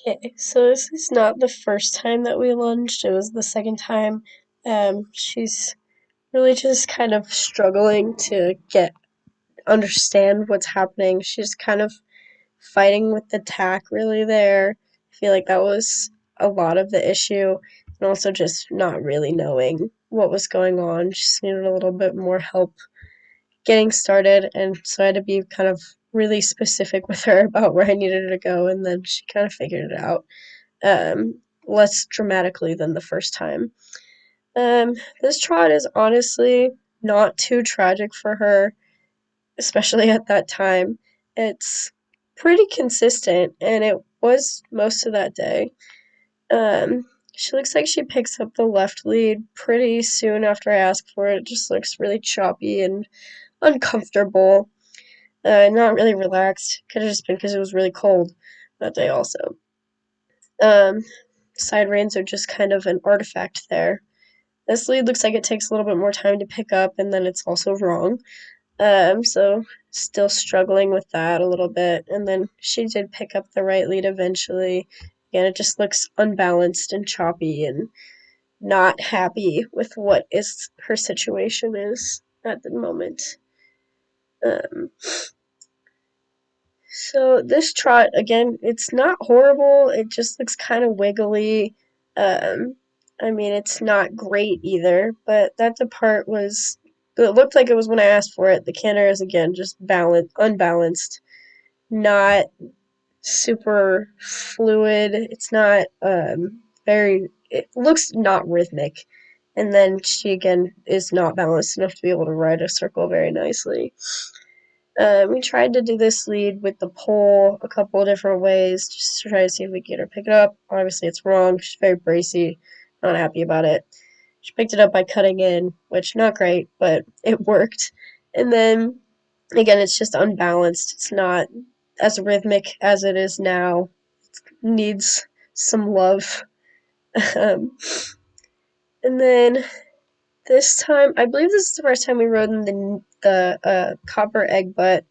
Okay, so this is not the first time that we lunged. It was the second time. She's really just kind of struggling to understand what's happening. She's kind of fighting with the tack really there. I feel like that was a lot of the issue, and also just not really knowing what was going on. She just needed a little bit more help getting started, and so I had to be kind of really specific with her about where I needed her to go, and then she kind of figured it out less dramatically than the first time. This trot is honestly not too tragic for her, especially at that time. It's pretty consistent, and it was most of that day. She looks like she picks up the left lead pretty soon after I ask for it. It just looks really choppy and uncomfortable. Not really relaxed. Could have just been because it was really cold that day, also. Um, Side reins are just kind of an artifact there. This lead looks like it takes a little bit more time to pick up, and then it's also wrong. So still struggling with that a little bit. And then she did pick up the right lead eventually. Again, it just looks unbalanced and choppy and not happy with what is her situation is at the moment. Um, so this trot, again, it's not horrible. It just looks kind of wiggly. Um, I mean, it's not great either, but that the part was. It looked like it was when I asked for it. The canter is again just unbalanced, not super fluid. It's not very. It looks not rhythmic, and then she again is not balanced enough to be able to ride a circle very nicely. We tried to do this lead with the pole a couple of different ways just to try to see if we could get her to pick it up. Obviously, it's wrong. She's very bracy, not happy about it. She picked it up by cutting in, which not great, but it worked. And then again, it's just unbalanced. It's not as rhythmic as it is now. It needs some love. um, and then this time, I believe this is the first time we rode in the copper egg butt.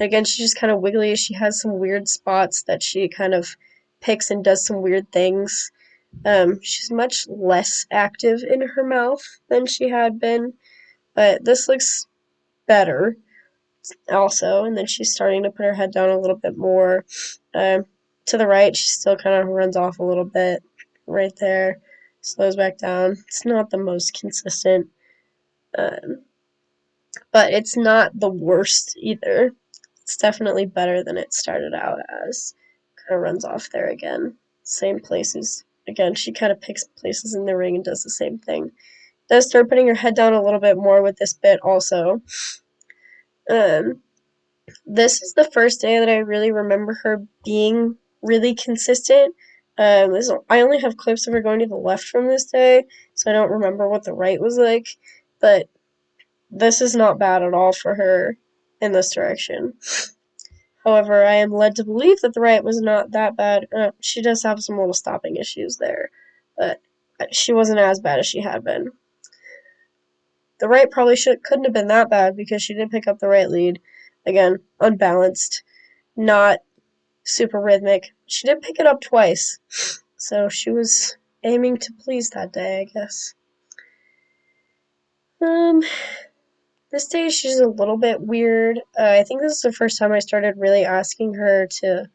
Again, she's just kind of wiggly. She has some weird spots that she kind of picks and does some weird things. She's much less active in her mouth than she had been, but this looks better also. And then she's starting to put her head down a little bit more. Um, to the right, she still kind of runs off a little bit right there, slows back down. It's not the most consistent, um, but it's not the worst either. It's definitely better than it started out as. Kind of runs off there again. Same places. Again, she kind of picks places in the ring and does the same thing. Does start putting her head down a little bit more with this bit also. Um, this is the first day that I really remember her being really consistent. I only have clips of her going to the left from this day, so I don't remember what the right was like. But this is not bad at all for her in this direction. However, I am led to believe that the right was not that bad. She does have some little stopping issues there, but she wasn't as bad as she had been. The right probably couldn't have been that bad because she did pick up the right lead. Again, unbalanced, not super rhythmic. She did pick it up twice, so she was aiming to please that day, I guess. Um, this day she's a little bit weird. I think this is the first time I started really asking her to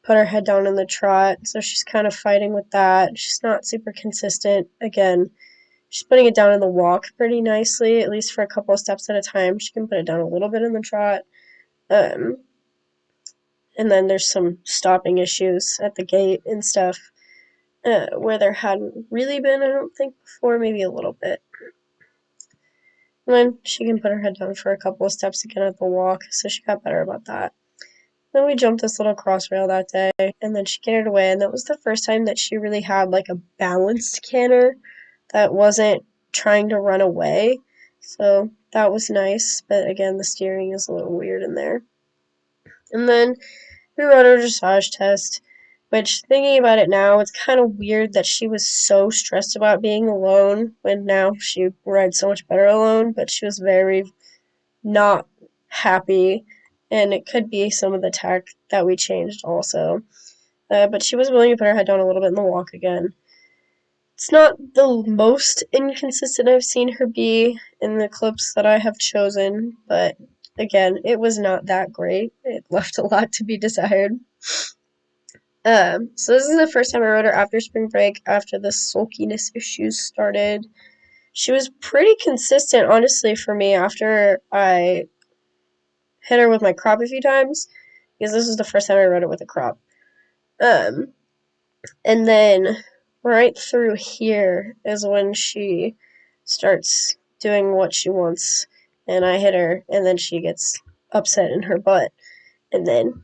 put her head down in the trot, so she's kind of fighting with that. She's not super consistent. Again, she's putting it down in the walk pretty nicely, at least for a couple of steps at a time. She can put it down a little bit in the trot. Um, and then there's some stopping issues at the gate and stuff, where there hadn't really been, I don't think, before, maybe a little bit. And then she can put her head down for a couple of steps again at the walk, so she got better about that. Then we jumped this little cross rail that day, and then she cantered away, and that was the first time that she really had like a balanced canter that wasn't trying to run away. So that was nice, but again, the steering is a little weird in there. And then we rode our dressage test, which, thinking about it now, it's kind of weird that she was so stressed about being alone when now she rides so much better alone, but she was very not happy, and it could be some of the tack that we changed also. but she was willing to put her head down a little bit in the walk again. It's not the most inconsistent I've seen her be in the clips that I have chosen, but again, it was not that great. It left a lot to be desired. So this is the first time I rode her after spring break, after the sulkiness issues started. She was pretty consistent, honestly, for me after I hit her with my crop a few times, because this is the first time I rode it with a crop. Um, and then right through here is when she starts doing what she wants, and I hit her, and then she gets upset in her butt, and then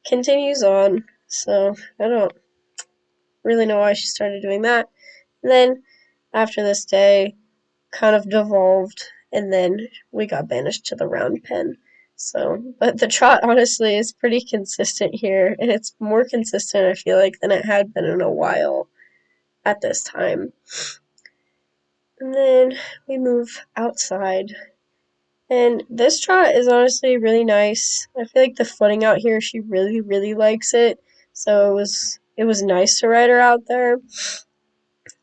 continues on. So I don't really know why she started doing that. And then after this day, kind of devolved, and then we got banished to the round pen. So, but the trot honestly is pretty consistent here, and it's more consistent, I feel like, than it had been in a while at this time. And then we move outside. And this trot is honestly really nice. I feel like the footing out here, she really, really likes it. So it was nice to ride her out there.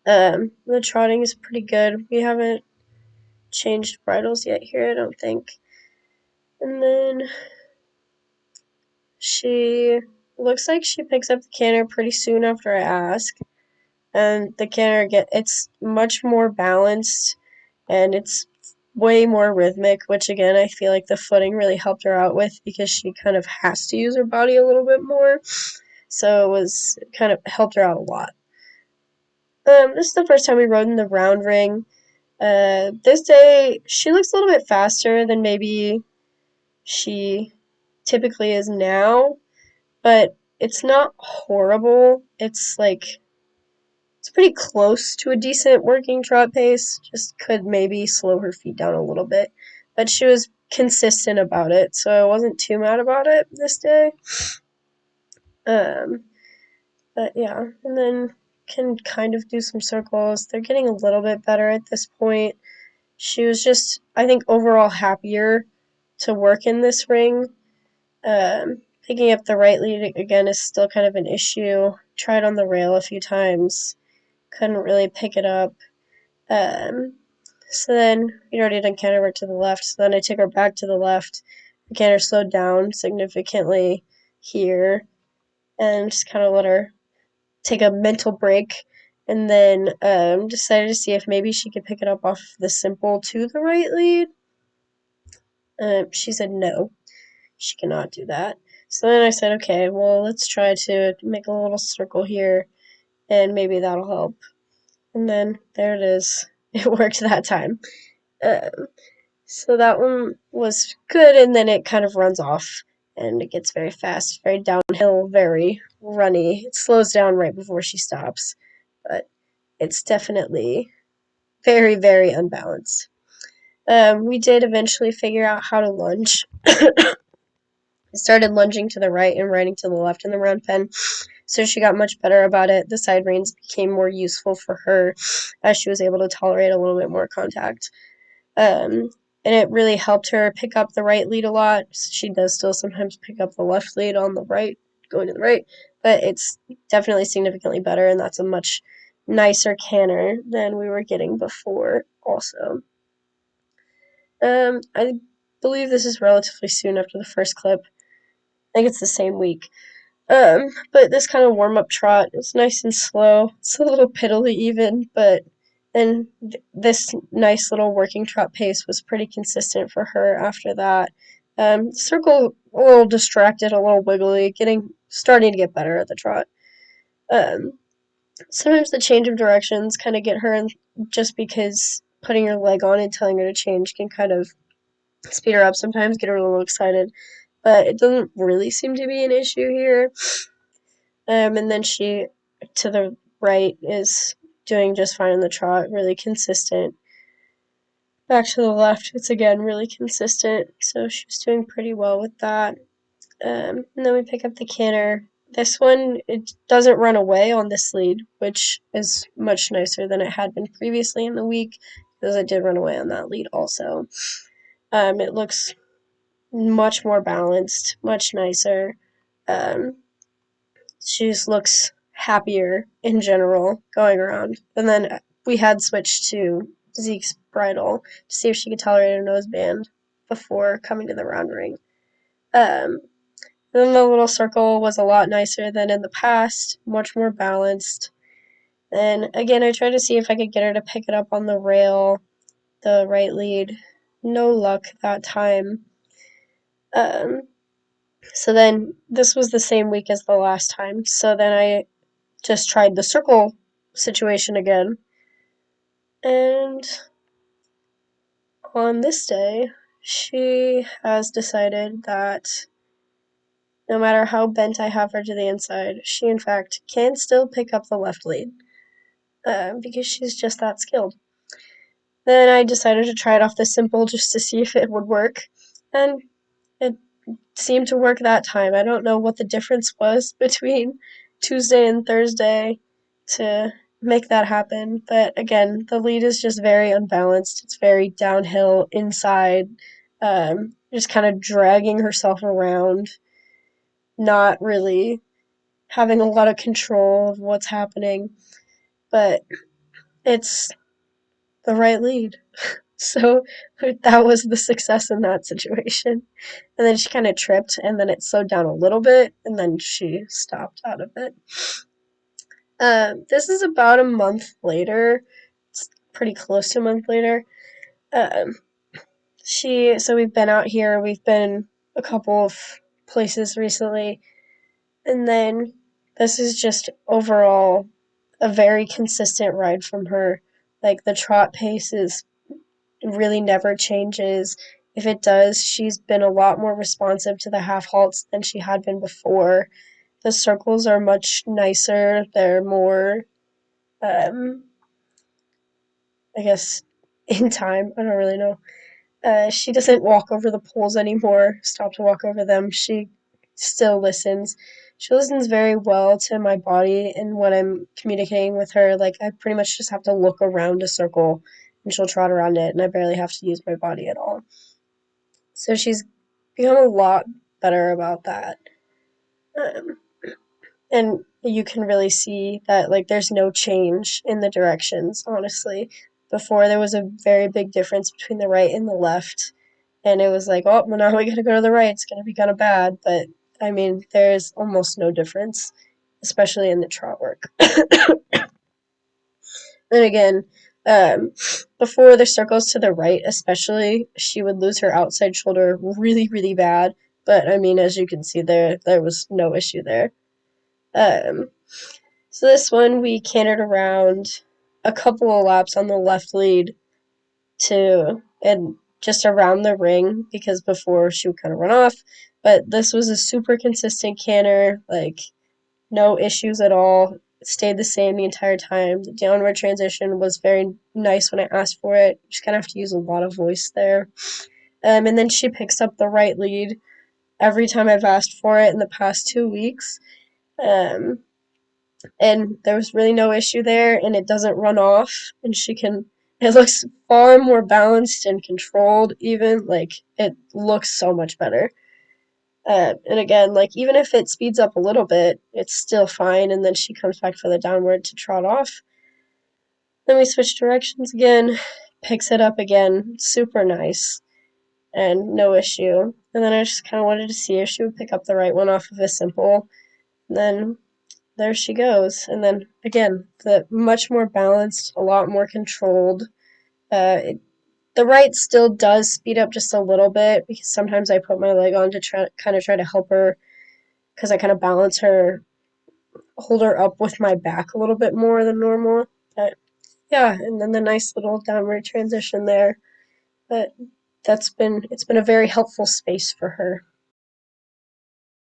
The trotting is pretty good. We haven't changed bridles yet here, I don't think. And then she looks like she picks up the canter pretty soon after I ask. And the canter it's much more balanced and it's way more rhythmic, which again I feel like the footing really helped her out with because she kind of has to use her body a little bit more. So it kind of helped her out a lot. This is the first time we rode in the round ring. This day she looks a little bit faster than maybe she typically is now, but it's not horrible. It's pretty close to a decent working trot pace. Just could maybe slow her feet down a little bit. But she was consistent about it, so I wasn't too mad about it this day. Um, but yeah, and then can kind of do some circles. They're getting a little bit better at this point. She was just, I think, overall happier to work in this ring. Picking up the right lead again is still kind of an issue. Tried on the rail a few times, couldn't really pick it up. Um, so then we'd already done canter work to the left, so then I took her back to the left. The canter slowed down significantly here and just kind of let her take a mental break, and then decided to see if maybe she could pick it up off the simple to the right lead. She said no, she cannot do that. So then I said, okay, well, let's try to make a little circle here, and maybe that'll help. And then there it is. It worked that time. Um, so that one was good, and then it kind of runs off, and it gets very fast, very downhill, very runny. It slows down right before she stops, but it's definitely very, very unbalanced. We did eventually figure out how to lunge. I started lunging to the right and riding to the left in the round pen, so she got much better about it. The side reins became more useful for her as she was able to tolerate a little bit more contact. Um, and it really helped her pick up the right lead a lot. She does still sometimes pick up the left lead on the right, going to the right, but it's definitely significantly better, and that's a much nicer canter than we were getting before, also. I believe this is relatively soon after the first clip. I think it's the same week. But this kind of warm up trot is nice and slow. It's a little piddly even, but then this nice little working trot pace was pretty consistent for her after that. Circle a little distracted, a little wiggly, starting to get better at the trot. Um, Sometimes the change of directions kind of get her, and just because putting your leg on and telling her to change can kind of speed her up sometimes, get her a little excited. But it doesn't really seem to be an issue here. And then she, to the right, is doing just fine in the trot, really consistent. Back to the left, it's again really consistent, so she's doing pretty well with that. And then we pick up the canter. This one, it doesn't run away on this lead, which is much nicer than it had been previously in the week, because it did run away on that lead also. It looks much more balanced, much nicer. Um, She just looks happier in general going around. And then we had switched to Zeke's bridle to see if she could tolerate a noseband before coming to the round ring. Then the little circle was a lot nicer than in the past, much more balanced. And again, I tried to see if I could get her to pick it up on the rail, the right lead. No luck that time. Um, so then this was the same week as the last time. So then I just tried the circle situation again. And on this day, she has decided that no matter how bent I have her to the inside, she in fact can still pick up the left lead because she's just that skilled. Then I decided to try it off the simple just to see if it would work, and it seemed to work that time. I don't know what the difference was between Tuesday and Thursday to make that happen, but again, the lead is just very unbalanced. It's very downhill inside, just kind of dragging herself around, not really having a lot of control of what's happening, but it's the right lead. So that was the success in that situation. And then she kind of tripped, and then it slowed down a little bit, and then she stopped out of it. This is about a month later. It's pretty close to a month later. Um, so we've been out here. We've been a couple of places recently, and then this is just overall a very consistent ride from her. Like the trot pace is really never changes. If it does, she's been a lot more responsive to the half halts than she had been before. The circles are much nicer. They're more, um, I guess, in time. I don't really know. She doesn't walk over the poles anymore, stop to walk over them. She still listens. She listens very well to my body and when I'm communicating with her. Like, I pretty much just have to look around a circle and she'll trot around it, and I barely have to use my body at all. So she's become a lot better about that. Um, and you can really see that, like, there's no change in the directions, honestly. Before, there was a very big difference between the right and the left, and it was like, oh, well, now we gotta go to the right. It's gonna be kind of bad, but I mean, there's almost no difference, especially in the trot work. And again, um, before the circles to the right, especially, she would lose her outside shoulder really, really bad. But I mean, as you can see there was no issue there. Um, so this one we cantered around a couple of laps on the left lead to and just around the ring because before she would kind of run off. But this was a super consistent canter, like no issues at all. It stayed the same the entire time. The downward transition was very nice when I asked for it. Just kind of have to use a lot of voice there. And then she picks up the right lead every time I've asked for it in the past 2 weeks. Um, and there was really no issue there, and it doesn't run off, and it looks far more balanced and controlled, even, like, it looks so much better. And again, like, even if it speeds up a little bit, it's still fine, and then she comes back for the downward to trot off. Then we switch directions again, picks it up again, super nice, and no issue. And then I just kind of wanted to see if she would pick up the right one off of a simple, and then there she goes. And then again, the much more balanced, a lot more controlled. The right still does speed up just a little bit because sometimes I put my leg on to try to help her because I kind of balance her, hold her up with my back a little bit more than normal. But yeah, and then the nice little downward transition there. But it's been a very helpful space for her.